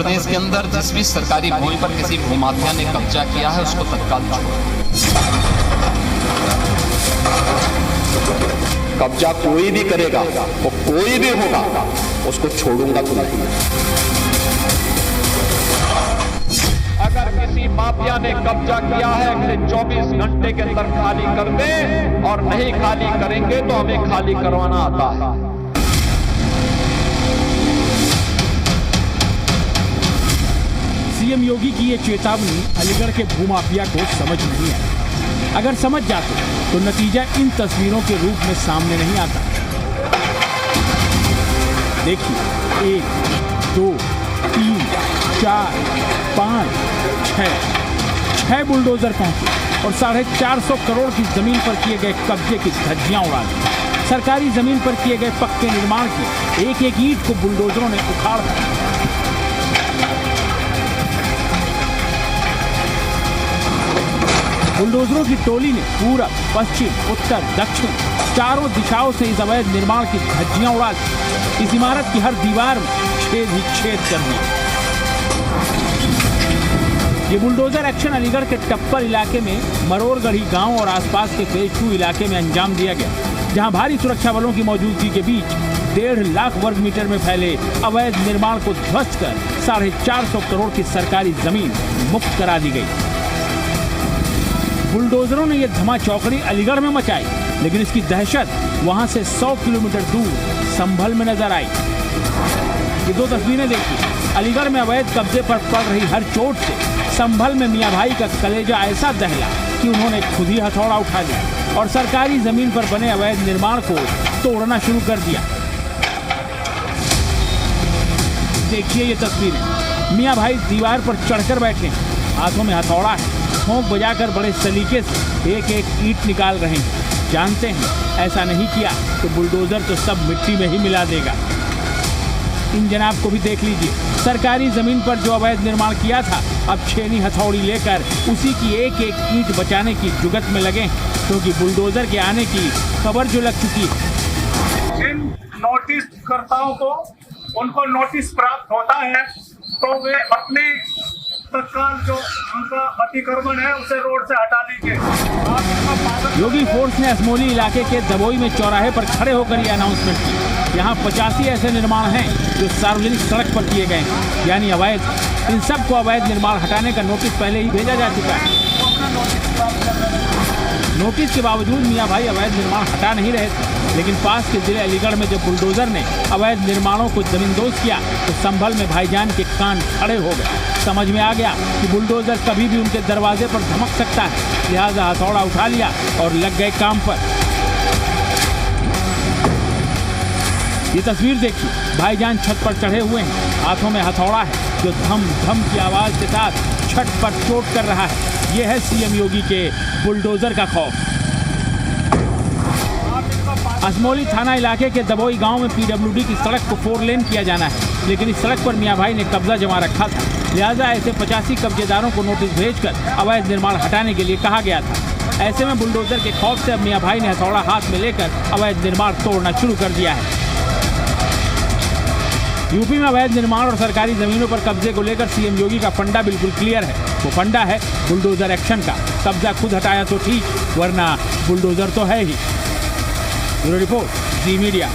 प्रदेश के अंदर जिस भी सरकारी भूमि पर किसी भूमाफिया ने कब्जा किया है उसको तत्काल छोड़ो। कब्जा कोई भी करेगा, वो कोई भी होगा, उसको छोड़ूंगा तो नहीं। अगर किसी माफिया ने कब्जा किया है अगले 24 घंटे के अंदर खाली कर दे, और नहीं खाली करेंगे तो हमें खाली करवाना आता है। सीएम योगी की ये चेतावनी अलीगढ़ के भूमाफिया को समझ नहीं आई। अगर समझ जाते तो नतीजा इन तस्वीरों के रूप में सामने नहीं आता। देखिए, 1, 2, 3, 4, 5, 6 बुलडोजर पहुंचे और 450 करोड़ की जमीन पर किए गए कब्जे की धज्जियां उड़ा दी। सरकारी जमीन पर किए गए पक्के निर्माण की एक एक ईंट को बुलडोजरों ने उखाड़ दिया। बुलडोजरों की टोली ने पूरब, पश्चिम, उत्तर, दक्षिण चारों दिशाओं से इस अवैध निर्माण की धज्जियां उड़ा दी। इस इमारत की हर दीवार में छेद ही छेद कर दिए। ये बुलडोजर एक्शन अलीगढ़ के टप्पर इलाके में मरोरगढ़ी गांव और आसपास के फेज 2 इलाके में अंजाम दिया गया, जहां भारी सुरक्षा बलों की मौजूदगी के बीच 1.5 लाख वर्ग मीटर में फैले अवैध निर्माण को ध्वस्त कर 450 करोड़ की सरकारी जमीन मुक्त करा दी गई। बुलडोजरों ने यह धमाचौकड़ी अलीगढ़ में मचाई, लेकिन इसकी दहशत वहां से 100 किलोमीटर दूर संभल में नजर आई। ये 2 तस्वीरें देखिए। अलीगढ़ में अवैध कब्जे पर पड़ रही हर चोट से संभल में मियां भाई का कलेजा ऐसा दहला कि उन्होंने खुद ही हथौड़ा उठा लिया और सरकारी जमीन पर बने अवैध निर्माण को तोड़ना शुरू कर दिया। देखिए ये तस्वीरें। मियां भाई दीवार पर चढ़कर बैठे हैं, हाथों में हथौड़ा है, ठोंक बजाकर बड़े सलीके से एक एक ईंट निकाल रहे हैं। जानते हैं ऐसा नहीं किया तो बुलडोजर तो सब मिट्टी में ही मिला देगा। इन जनाब को भी देख लीजिए, सरकारी जमीन पर जो अवैध निर्माण किया था अब छेनी हथौड़ी लेकर उसी की एक एक ईंट बचाने की जुगत में लगे, क्योंकि बुलडोजर के आने की खबर जो लग चुकी है। जिन नोटिस कर्ताओं को उनको नोटिस प्राप्त होता है तो वे अपनी तत्काल जो उनका अतिक्रमण है उसे रोड से हटा दीजिए। योगी फोर्स ने असमोली इलाके के दबोई में चौराहे पर खड़े होकर ये अनाउंसमेंट की। यहाँ 85 ऐसे निर्माण हैं जो सार्वजनिक सड़क पर किए गए हैं, यानी अवैध। इन सब को अवैध निर्माण हटाने का नोटिस पहले ही भेजा जा चुका है। नोटिस के बावजूद मियां भाई अवैध निर्माण हटा नहीं रहे थे, लेकिन पास के जिले अलीगढ़ में जब बुलडोजर ने अवैध निर्माणों को जमींदोज किया तो संभल में भाईजान के कान खड़े हो गए। समझ में आ गया कि बुलडोजर कभी भी उनके दरवाजे पर धमक सकता है, लिहाजा हथौड़ा उठा लिया और लग गए काम पर। ये तस्वीर देखिए, भाईजान छत पर चढ़े हुए हैं, हाथों में हथौड़ा है जो धम धम की आवाज के साथ छत पर चोट कर रहा है। ये है सीएम योगी के बुलडोजर का खौफ। असमोली थाना इलाके के दबोई गांव में पीडब्ल्यूडी की सड़क को 4 लेन किया जाना है, लेकिन इस सड़क पर मियां भाई ने कब्जा जमा रखा था, लिहाजा ऐसे 85 कब्जेदारों को नोटिस भेजकर अवैध निर्माण हटाने के लिए कहा गया था। ऐसे में बुलडोजर के खौफ से अब मियां भाई ने हथौड़ा हाथ में लेकर अवैध निर्माण तोड़ना शुरू कर दिया है। यूपी में अवैध निर्माण और सरकारी जमीनों पर कब्जे को लेकर सीएम योगी का फंडा बिल्कुल क्लियर है। वो फंडा है बुलडोजर एक्शन का। कब्जा खुद हटाया तो ठीक, वरना बुलडोजर तो है ही। ब्यूरो रिपोर्ट, जी मीडिया।